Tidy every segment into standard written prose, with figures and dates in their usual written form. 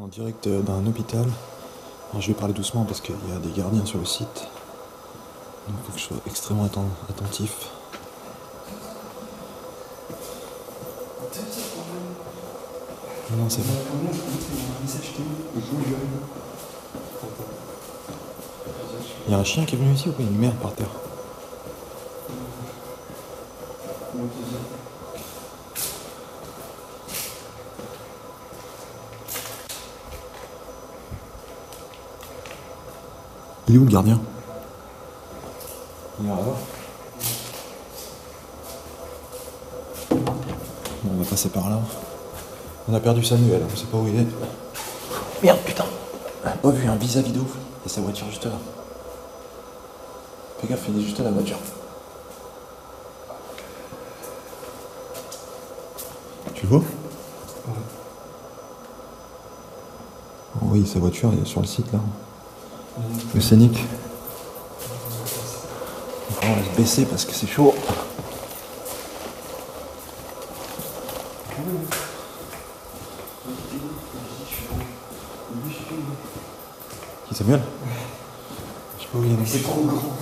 En direct d'un hôpital. Alors, je vais parler doucement parce qu'il y a des gardiens sur le site. Donc il faut que je sois extrêmement attentif. Non, c'est bon. Il y a un chien qui est venu ici ou quoi? Une merde par terre. Il est où le gardien? Il est là-bas. Bon, on va passer par là. On a perdu Samuel, on sait pas où il est. Merde, putain! Oh, vu un vis-à-vis de ouf. Il y a sa voiture juste là. Fais gaffe, il est juste à la voiture. Tu le vois? Oh oui, sa voiture elle est sur le site là. Le scénic. On va se baisser parce que c'est chaud. Qui, Samuel? Je sais pas où il est. C'est trop grand.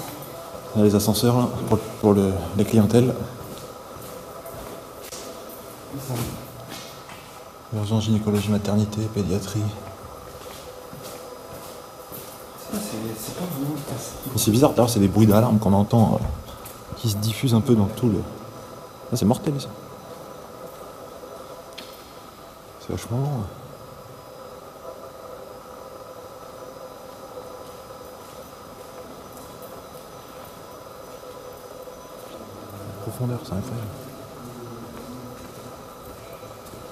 On a les ascenseurs là, pour les clientèles. Urgence, gynécologie, maternité, pédiatrie. C'est pas vraiment Mais c'est bizarre, d'ailleurs c'est des bruits d'alarme qu'on entend qui se diffusent un peu dans tout le... Ah, c'est mortel ça. C'est vachement long. Hein. La profondeur, c'est incroyable.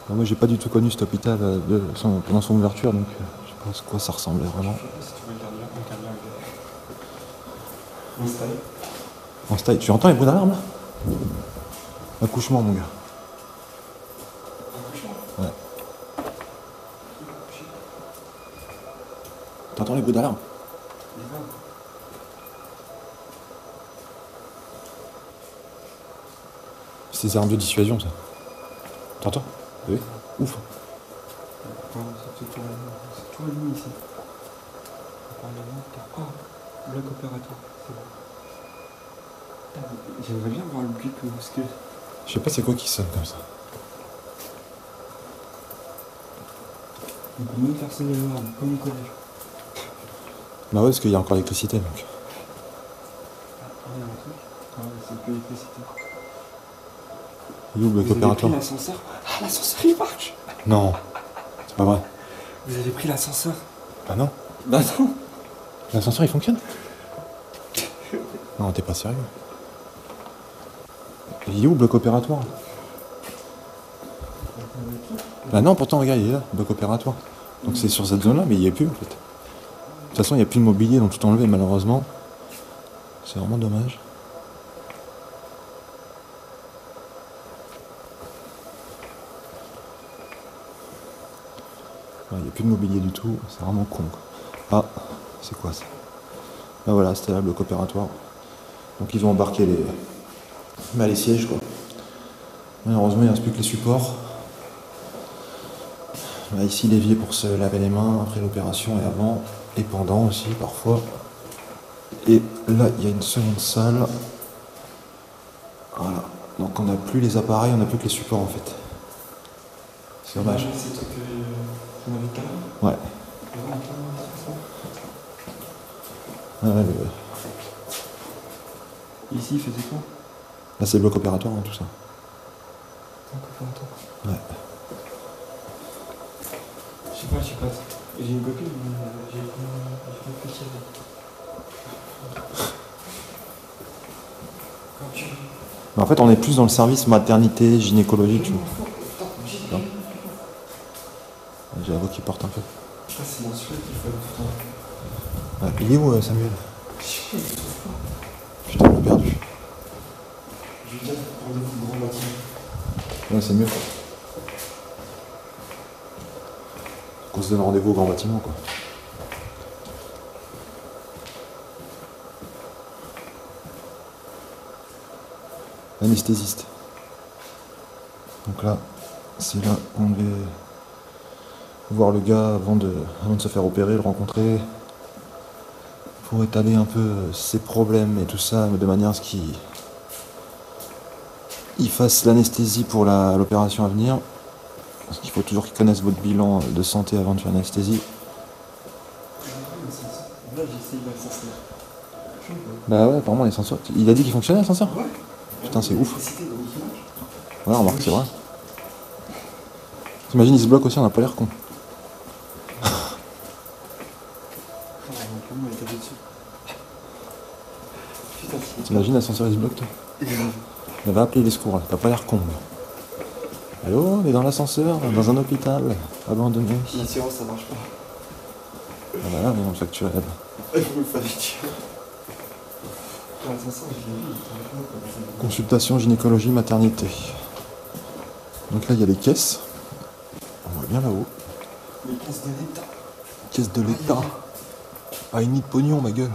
Alors, moi j'ai pas du tout connu cet hôpital pendant son ouverture, donc je sais pas à quoi ça ressemblait vraiment. Je sais pas si tu vois le gardien installé. En style, tu entends les bruits d'alarme là? Accouchement mon gars. Ouais. T'entends les bruits d'alarme? C'est des armes de dissuasion ça. T'entends? Oui. Ouf. C'est tout allumé ici. Oh, bloc opératoire. C'est bon. J'aimerais bien voir le but parce que... Je sais pas c'est quoi qui sonne comme ça. On peut même faire sonner l'alarme, comme au collège. Bah ouais, parce qu'il y a encore l'électricité donc. Il y a un truc. Ah ouais, c'est que l'électricité. Il est où le bloc Vous avez opératoire? pris l'ascenseur? Ah, l'ascenseur il marche! Non, c'est pas vrai. Vous avez pris l'ascenseur? Bah non. Bah non! L'ascenseur il fonctionne? Non, t'es pas sérieux. Il est où le bloc opératoire? Bah non, pourtant regarde, il est là, le bloc opératoire. Donc c'est sur cette zone là, mais il y est plus en fait. De toute façon, il n'y a plus de mobilier, donc tout enlevé malheureusement. C'est vraiment dommage. Il n'y a plus de mobilier du tout, c'est vraiment con. Quoi. Ah, c'est quoi ça? Ah voilà, c'était là le bloc opératoire. Donc ils ont embarqué les sièges quoi. Malheureusement il ne reste plus que les supports. Là, ici l'évier pour se laver les mains après l'opération et avant, et pendant aussi parfois. Et là il y a une seconde salle. Voilà. Donc on n'a plus les appareils, on n'a plus que les supports en fait. C'est dommage. C'est le truc qu'on avait tout à l'heure. Ouais. Ouais, Ici, il faisait quoi? là c'est le bloc opératoire, hein, tout ça. Ouais. Je sais pas. J'ai une copine, mais j'ai pas fait ça. Mais en fait on est plus dans le service maternité, gynécologie, tu vois. Non. J'ai la voix qui porte un peu. Ça, c'est mon souhait qu'il faut tout le temps. Ouais, il est où Samuel? Putain, on l'a perdu. Je vais dire rendez-vous grand matin. Ouais, c'est mieux. Qu'on se donne rendez-vous au grand bâtiment, quoi. Anesthésiste. Donc là, c'est là qu'on devait voir le gars avant de se faire opérer, le rencontrer, pour étaler un peu ses problèmes et tout ça, mais de manière à ce qu'il fasse l'anesthésie pour l'opération à venir. Parce qu'il faut toujours qu'ils connaissent votre bilan de santé avant de faire l'anesthésie. Là, j'essaye l'ascenseur. Bah ouais, apparemment l'ascenseur. Il a dit qu'il fonctionnait l'ascenseur. Ouais. Putain, c'est ouf. L'électricité, donc il marche. Ouais, remarque, c'est vrai. T'imagines, il se bloque aussi, on n'a pas l'air con. Ah, comment il est tapé dessus. Putain, c'est... T'imagines, l'ascenseur il se bloque, toi. On va appeler les secours, là. T'as pas l'air con, là. Allô, on est dans l'ascenseur, dans un hôpital, abandonné. L'assurance, ça marche pas. Ah bah là, mais on le facture là. Il faut me faire facturer. L'ascenseur, je l'ai vu, il était un peu quoi. Consultation, gynécologie, maternité. Donc là, il y a les caisses. On voit bien là-haut. Les caisses de l'État. Caisse de l'État. Ah, une nid de pognon, ma gueule.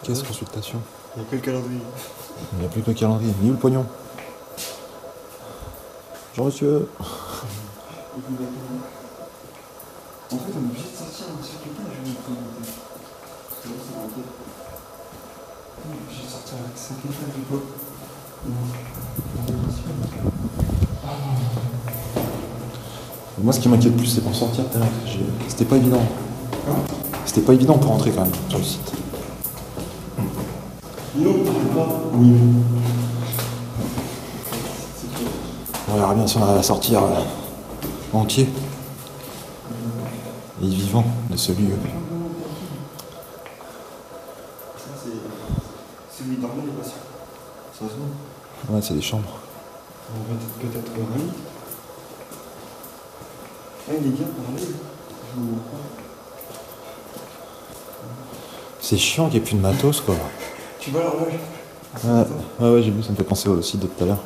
Caisse, consultation. Il n'y a que le calendrier. Il n'y a plus que le calendrier. Ni où le pognon. Bonjour, monsieur. En fait, on est obligé de sortir un sur quelqu'un et je vais me présenter. C'est bon, c'est ok. On est obligé de sortir avec 5 étages du coup. Moi, ce qui m'inquiète plus, c'est pour sortir tout à l'heure. C'était pas évident. C'était pas évident pour rentrer quand même sur le site. Non, pas. Oui. On verra bien si on arrive à sortir entier et vivant de ce lieu. Ça, c'est celui dormait, les patients. Ça se voit. Ouais, c'est des chambres. On va peut-être oui. Ah, les gars, parlez. Je vous vois pas. C'est chiant qu'il n'y ait plus de matos, quoi. Tu vois l'horloge? Ouais, j'ai vu, ça me fait penser au site de tout à l'heure.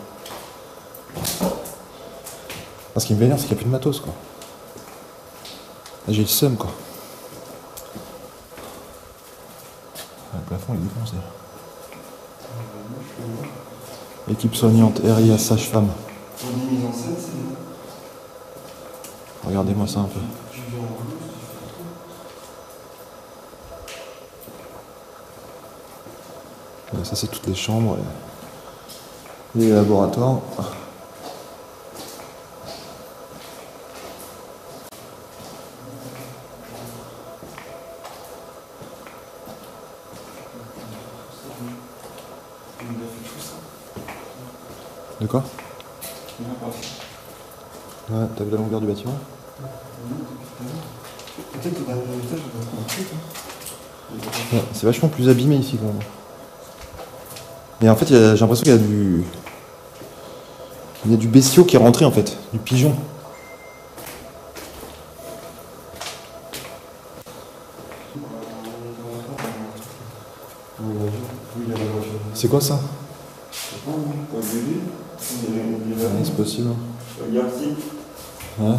Ce qui me vénère, c'est qu'il n'y a plus de matos, quoi. Là, j'ai le seum, quoi. Le plafond, il est défoncé. Équipe soignante, RIA, sage-femme. Pour des mises en scène, c'est bon. Regardez-moi ça un peu. Tu viens en rouge, Ça, c'est toutes les chambres et les laboratoires. De quoi? Ouais, t'as vu la longueur du bâtiment? peut-être au dernier étage, on va trouver un truc. Ouais, c'est vachement plus abîmé ici quand même. Et en fait, j'ai l'impression qu'il y a du... Il y a du bestiau qui est rentré en fait, du pigeon. C'est quoi ça? Ouais, C'est possible. regarde ici. Ouais.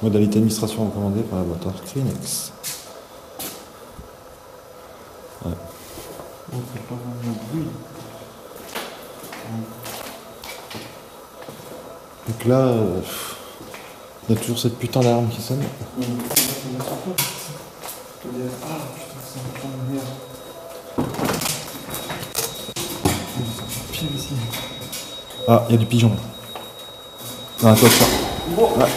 Modalité administration recommandée par la boîte Kleenex. Ouais. On fait pas vraiment de bruit. Donc là, il y a toujours cette putain d'alarme qui sonne. Ah putain, c'est un plan de merde. Pile ici. Ah, il y a du pigeon. Non, toi, ça. Ouais.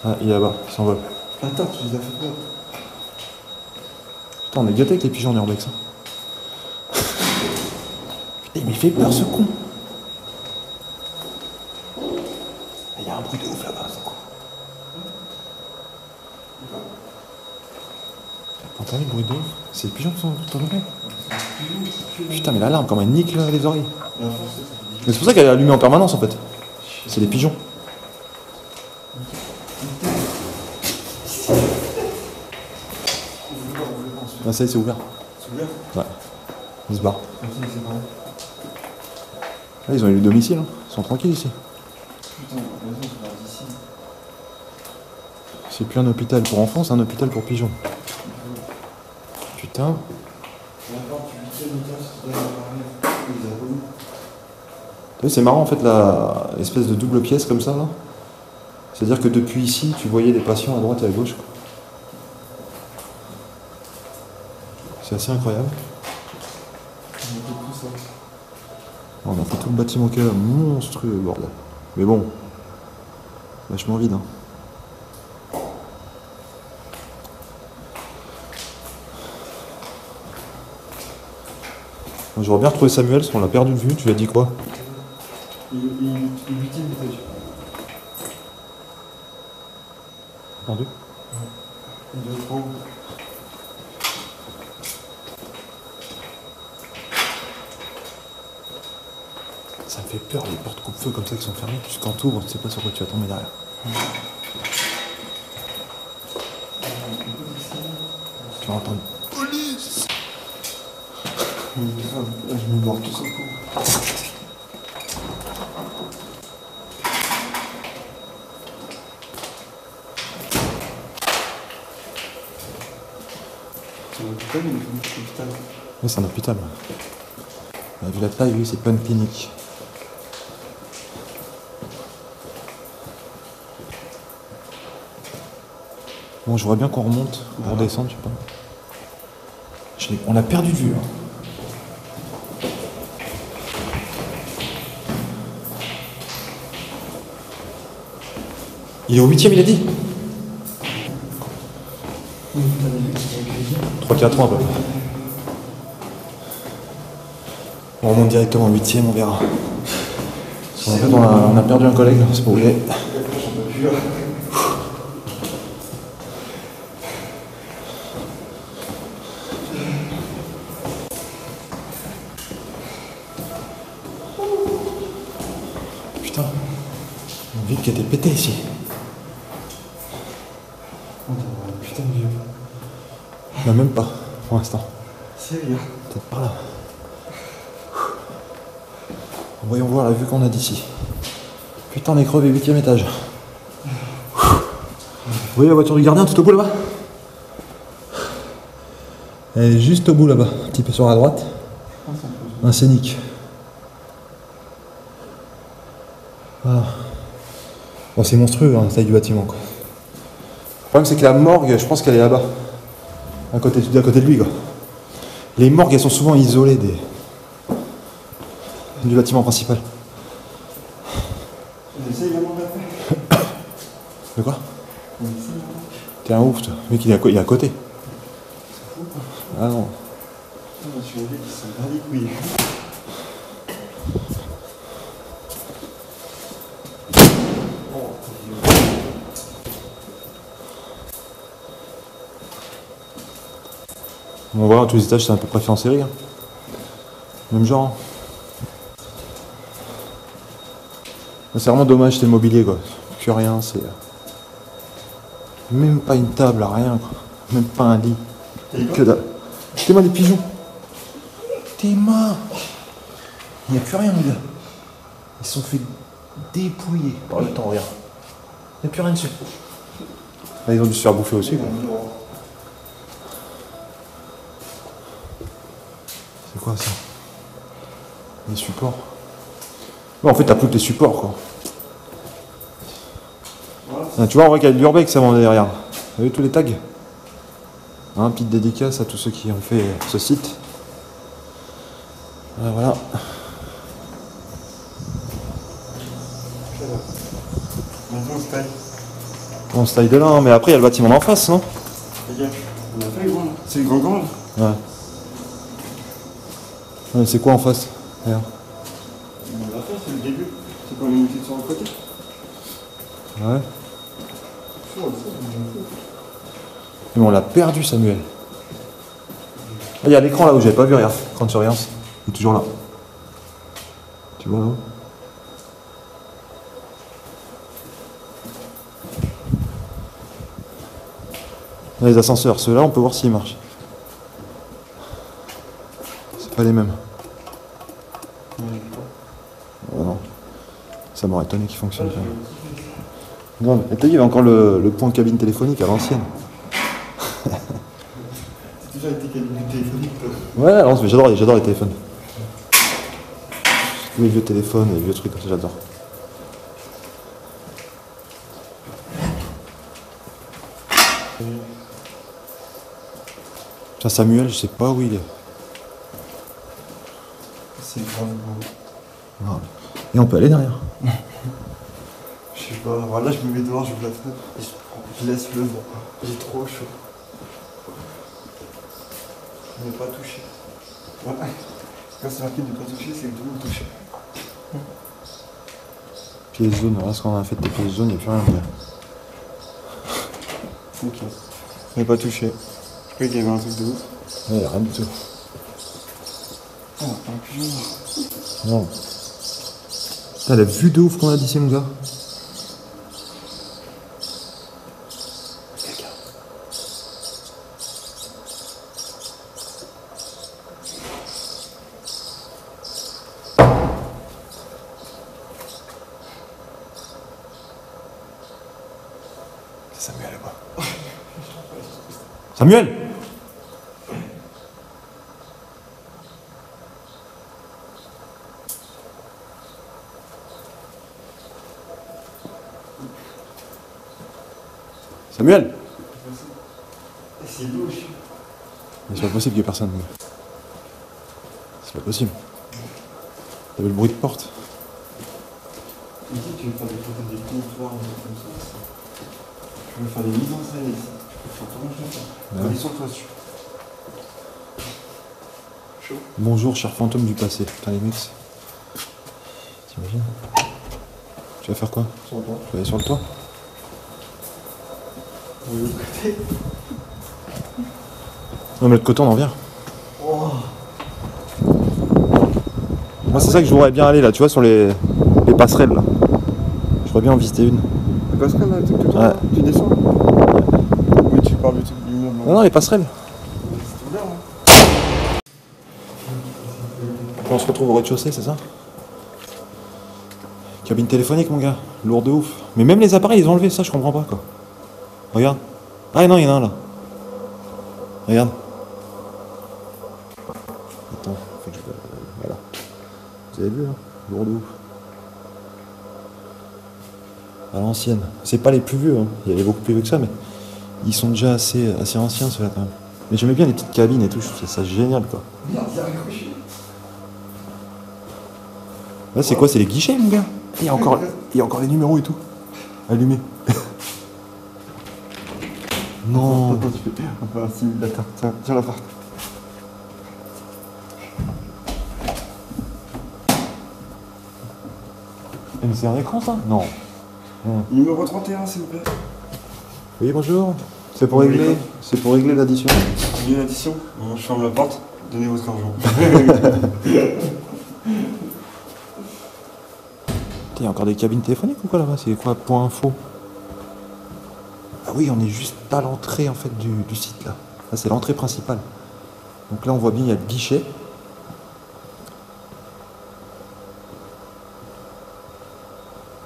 Ah, il est là-bas, il s'envole. Attends, tu les as fait peur. Putain, on est gâtés avec les pigeons en urbex. Putain, mais il fait peur ce con. Il y a un bruit de ouf là-bas, c'est quoi? T'as entendu le bruit de ouf? C'est les pigeons qui sont tout enlevés. Putain, mais l'alarme, comment elle nique là, les oreilles. Mais c'est pour ça qu'elle est allumée en permanence en fait. C'est les pigeons. Ah, ça y est, c'est ouvert. C'est ouvert? Ouais. Ils se barrent. Comme ça, c'est pareil. Là, ils ont eu le domicile, hein. Ils sont tranquilles ici. Putain, vas-y, on se barre d'ici. C'est plus un hôpital pour enfants, c'est un hôpital pour pigeons. Putain. La porte du 8e étage, c'est dans l'arrière. Les abonnés. Tu vois, c'est marrant en fait l'espèce de double pièce comme ça là. C'est-à-dire que depuis ici, tu voyais des patients à droite et à gauche. Quoi. C'est assez incroyable. On a fait tout le bâtiment qui est là, monstrueux bordel. Mais bon, vachement vide. Hein. J'aurais bien retrouvé Samuel, parce qu'on l'a perdu de vue. Tu lui as dit quoi? Il est 8e étage. Entendu? Il doit être en haut. Ça me fait peur, les portes coupe-feu comme ça qui sont fermées. Quand tu ouvres, tu sais pas sur quoi tu vas tomber derrière. Tu vas entendre police. Je me mords tout ça. C'est un hôpital, mais c'est un hôpital. Oui, c'est un hôpital. On a vu la taille, oui, c'est pas une clinique. Bon, je vois bien qu'on remonte pour redescendre, je sais pas. On a perdu de vue. Hein. Il est au 8e, il a dit 3-4 ans à peu près. On remonte directement au 8e, on verra. En fait, on a perdu un collègue, c'est pas où il est. Putain, une ville qui était pétée ici. Putain de vieux. Non, même pas, pour l'instant. C'est rien. Peut-être par là. Voyons voir la vue qu'on a d'ici. Putain, on est crevé, 8e étage. Vous voyez la voiture du gardien tout au bout là-bas? Elle est juste au bout là-bas, un petit peu sur la droite. Un scénic. Voilà. Bon, c'est monstrueux, hein, la taille du bâtiment, quoi. Le problème, c'est que la morgue, je pense qu'elle est là-bas. À côté de lui, quoi. Les morgues, elles sont souvent isolées du bâtiment principal. On essaye vraiment de la faire. De quoi? On essaye vraiment. T'es un ouf, toi. Le mec, il est à côté. C'est fou, quoi. Ah non. Putain, je suis enlevé qui sont pas les couilles. On voit, tous les étages, c'est à peu près fait en série. Hein. Même genre. C'est vraiment dommage, c'est le mobilier, quoi. Plus rien, c'est... Même pas une table, rien, quoi. Même pas un lit. Que dalle. Tes mains, des pigeons. Tes mains. Il n'y a plus rien, les gars. Ils se sont fait dépouiller par le temps, regarde. Il n'y a plus rien dessus. Là, ils ont dû se faire bouffer aussi, quoi. C'est quoi ça? Les supports. Bon, en fait, t'as plus que les supports, quoi. Ah, tu vois, on voit qu'il y a de l'urbex avant derrière. Vous avez tous les tags? Un petite dédicace à tous ceux qui ont fait ce site. Voilà. Maintenant, on se taille. On se taille de là, hein, mais après, il y a le bâtiment d'en face, non? Regarde, on a fait le grand là. C'est le grand là. Ouais. Ouais, c'est quoi en face? Regarde. On l'a fait, c'est le début. C'est quand on est monté sur le côté. Ouais. Mais on l'a perdu, Samuel. Ah, il y a l'écran là où j'avais pas vu, regarde. Écran de surveillance. Il est toujours là. Tu vois là? Là, les ascenseurs, ceux-là, on peut voir s'ils marchent. C'est pas les mêmes. Oh, non. Ça m'aurait étonné qu'ils fonctionnent pas. Non, mais t'as dit, il y avait encore le point cabine téléphonique à l'ancienne. C'est toujours été cabine téléphonique, toi. Ouais, alors, j'adore les téléphones. Tous les vieux téléphones et les vieux trucs comme ça, j'adore. Tiens, Samuel, je sais pas où il est. C'est grave beau. Ah. Et on peut aller derrière. Je sais pas, voilà, je me mets dehors, j'ouvre la fenêtre et je laisse le vent. J'ai trop chaud. Je n'ai pas touché. Voilà. Quand c'est marqué ne pas toucher, c'est que tout le monde touche. Pièces jaunes, voilà ce qu'on a fait de tes pièces jaunes, il n'y a plus rien à dire. Ok. Je n'ai pas touché. Je croyais qu'il y avait un truc de ouf. Ouais, y a rien du tout. Oh, un pigeon. Non. Putain, la vue de ouf qu'on a d'ici, mon gars. C'est Samuel là-bas. Samuel! Samuel! C'est louche. Mais c'est pas possible qu'il y ait personne. C'est pas possible. T'as vu le bruit de porte? Il dit que tu veux faire des photos des comptoirs, des trucs comme ça. Je veux faire des mises en scène ici. Faut comment je fais ça? Ouais. Allez sur toi dessus. Chaud. Bonjour, cher fantôme du passé. Putain, les mecs. T'imagines? Tu vas faire quoi? Sur toi. Tu vas aller sur le toit? De l'autre côté. Non, mais le côté, on en vient. Oh. Moi, c'est ça que je voudrais bien aller là, tu vois, sur les passerelles là. Je voudrais bien en visiter une. La passerelle là, le truc de toi, Ouais. là, tu descends? Oui, tu parles du truc du immeuble. Non, non, les passerelles. C'est ouvert là. On se retrouve au rez-de-chaussée, c'est ça? Cabine téléphonique, mon gars. Lourd de ouf. Mais même les appareils, ils ont enlevé ça, je comprends pas quoi. Regarde. Ah non, il y en a un là. Regarde. Attends, faut que je... Voilà. Vous avez vu, hein? Lourd de ouf. À l'ancienne. C'est pas les plus vieux, hein. Il y avait beaucoup plus vieux que ça, mais ils sont déjà assez anciens ceux-là quand même. Mais j'aimais bien les petites cabines et tout, je trouve ça génial quoi. Merde, il a raccroché. Là, c'est quoi? C'est les guichets, mon gars? Il y a encore les numéros et tout. Allumés. Non. Attends, tu fais un peu un simulateur. Tiens la porte. Mais c'est un écran ça? Non. Numéro 31, s'il vous plaît. Oui, bonjour. C'est pour Oui, régler. bonjour. C'est pour régler l'addition. Une addition. Bon, je ferme la porte. Donnez votre argent. Il y a encore des cabines téléphoniques ou quoi là-bas? C'est quoi? Point info. Ah oui, on est juste à l'entrée en fait du site là. Là, c'est l'entrée principale. Donc là, on voit bien, il y a le guichet.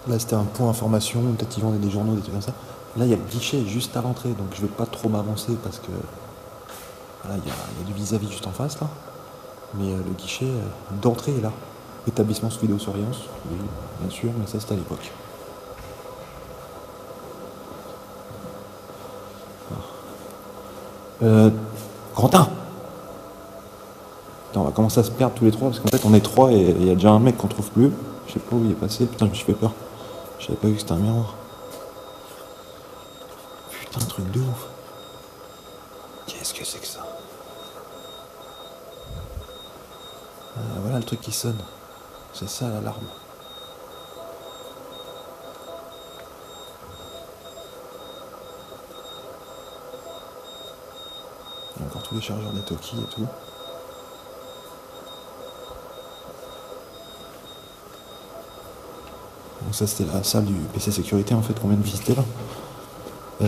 Là, c'était un point information, peut-être ils vendaient des journaux, des trucs comme ça. Là, il y a le guichet juste à l'entrée, donc je vais pas trop m'avancer parce que voilà, il y a du vis-à-vis juste en face là. Mais le guichet d'entrée est là. Établissement sous vidéosurveillance, oui, bien sûr, mais ça c'était à l'époque. Quentin! Attends, on va commencer à se perdre tous les trois parce qu'en fait on est trois et il y a déjà un mec qu'on trouve plus. Je sais pas où il est passé, putain je me suis fait peur. J'avais pas vu que c'était un miroir. Putain, un truc de ouf. Qu'est-ce que c'est que ça? Voilà le truc qui sonne. C'est ça l'alarme. Il y a encore tous les chargeurs des Toki et tout. Donc ça c'était la salle du PC sécurité en fait qu'on vient de visiter là. Je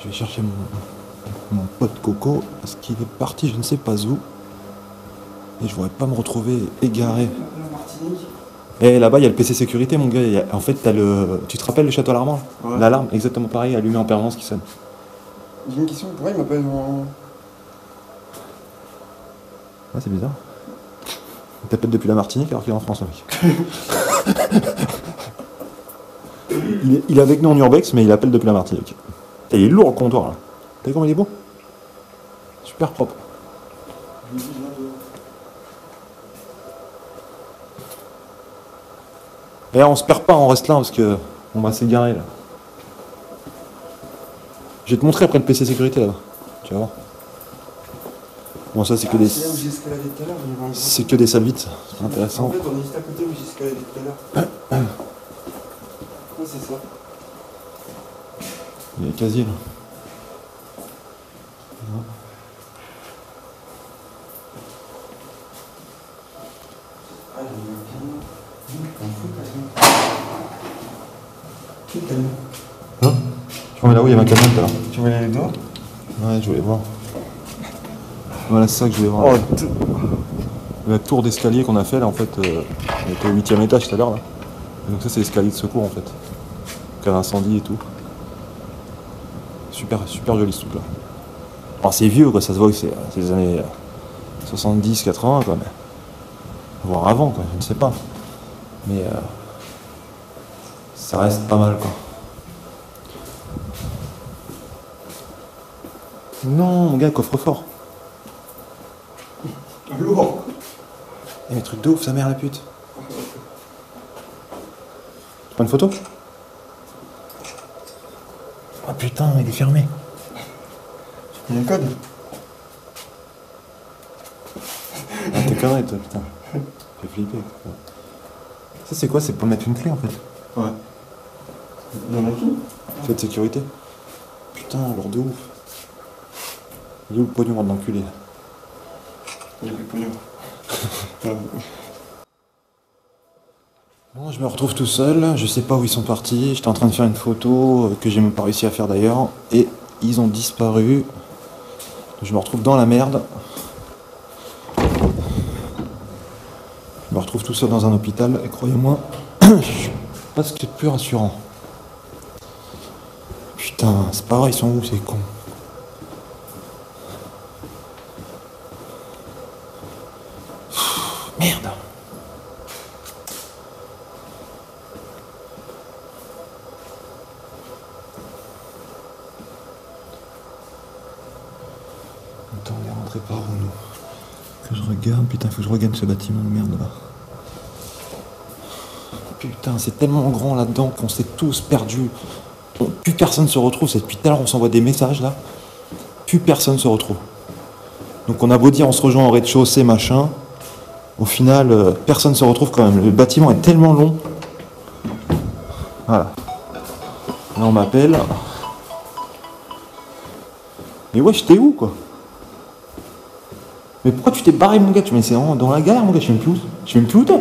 vais chercher mon pote Coco parce qu'il est parti je ne sais pas où. Et je voudrais pas me retrouver égaré. La Martinique. Et là-bas il y a le PC sécurité mon gars. En fait t'as le. Tu te rappelles le château alarmant? Ouais. L'alarme exactement pareil, allumée en permanence qui sonne. J'ai une question, pourquoi il m'appelle en... Ah c'est bizarre. Il t'appelle depuis la Martinique alors qu'il est en France, le mec. Il est avec nous en urbex, mais il appelle depuis la Martinique. Et il est lourd le comptoir, là. T'as vu comment il est beau? Super propre. Et on se perd pas, on reste là parce que on va s'égarer là. Je vais te montrer après le PC sécurité là-bas. Tu vas voir. Bon, ça c'est que des. C'est là où j'ai escaladé tout à l'heure, il y avait un grand- C'est que des salles vides, c'est intéressant. En fait, on est juste à côté où j'ai escaladé tout à l'heure. Ouais, c'est ça. Il y a des casiers là. Ah, il y a un camion. Un fou camion. Quel camion? Hein? Tu remets là où il y avait un camion tout à l'heure. Tu voulais aller dehors? Ouais, je voulais voir. Voilà, c'est ça que je voulais voir. Oh, La tour d'escalier qu'on a fait là, en fait, on était au 8e étage tout à l'heure là. Et donc ça c'est l'escalier de secours en fait. Cas d'incendie et tout. Super, super joli ce truc là. Alors c'est vieux quoi, ça se voit que c'est des années 70, 80 quoi, mais. Voire avant quoi, je ne sais pas. Mais ça reste pas mal quoi. Non mon gars, coffre-fort. lourd. Eh mais truc de ouf, sa mère la pute. Tu prends une photo? Oh putain, il est fermé. Il y a un code. Ah t'es connerie toi, putain. J'ai flippé. Ça c'est quoi? C'est pour mettre une clé en fait. Ouais. Il y en a tout. Clé de sécurité. Putain, lourd de ouf. Il est où le pognon de l'enculé? Il y a plus de pognon. Bon, je me retrouve tout seul, je sais pas où ils sont partis, j'étais en train de faire une photo que j'ai même pas réussi à faire d'ailleurs, et ils ont disparu. Je me retrouve dans la merde. Je me retrouve tout seul dans un hôpital, et croyez-moi, je suis pas ce qui est le plus rassurant. Putain, c'est pas vrai, ils sont où ces cons? Merde. Attends, on est rentré par où nous? Que je regarde, putain, faut que je regagne ce bâtiment de merde là. Putain, c'est tellement grand là-dedans qu'on s'est tous perdus. Plus personne se retrouve, c'est depuis tout à l'heure on s'envoie des messages là. Plus personne se retrouve. Donc on a beau dire on se rejoint au rez-de-chaussée, machin. Au final, personne se retrouve quand même. Le bâtiment est tellement long. Voilà. Là on m'appelle. Mais wesh, t'es où quoi? Mais pourquoi tu t'es barré mon gars? Tu m'as laissé dans la galère mon gars, je sais même plus où. Je sais même plus où t'es.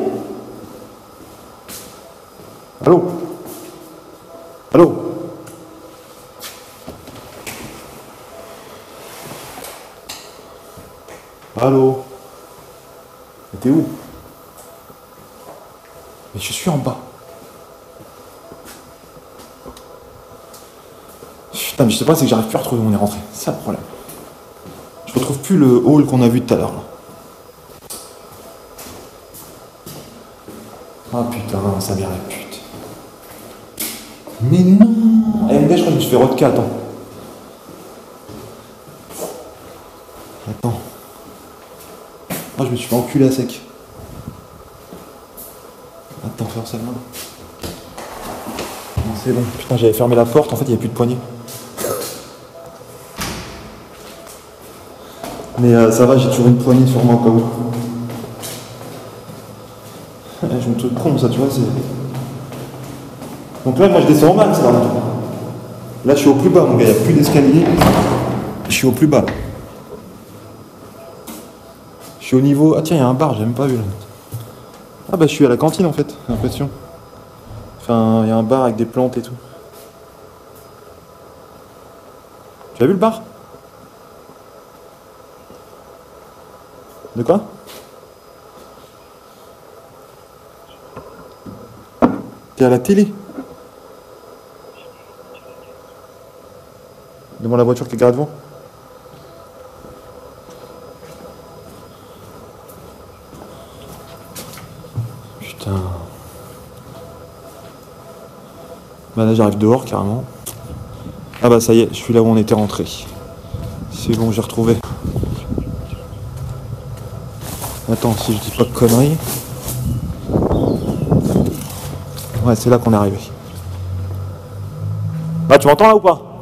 Allô? Allô? Allô? Mais t'es où? Mais je suis en bas. Putain, mais je sais pas, c'est que j'arrive plus à retrouver où on est rentré. C'est ça le problème. Je retrouve plus le hall qu'on a vu tout à l'heure là. Ah putain, ça vient la pute. Mais non! Eh, je crois que je me suis fait rodka, attends. Attends. Ah, je me suis fait enculer à sec. Attends, faire ça là. Non, c'est bon. Putain, j'avais fermé la porte, en fait, il n'y avait plus de poignée. Mais ça va, j'ai toujours une poignée sur moi au cas où. Je me trouve con, ça, tu vois, c'est... Donc là, moi, je descends en max, là. Là, je suis au plus bas, mon gars, il n'y a plus d'escalier. Je suis au plus bas. Je suis au niveau... Ah tiens, il y a un bar, j'ai même pas vu, là. Ah bah, je suis à la cantine, en fait, j'ai l'impression. Enfin, il y a un bar avec des plantes et tout. Tu as vu le bar? De quoi? T'es à la télé? Devant la voiture qui est garée devant? Putain. Bah là j'arrive dehors carrément. Ah bah ça y est, je suis là où on était rentré. C'est bon, j'ai retrouvé. Attends, si je dis pas de conneries. Ouais, c'est là qu'on est arrivé. Ah, tu m'entends là ou pas ?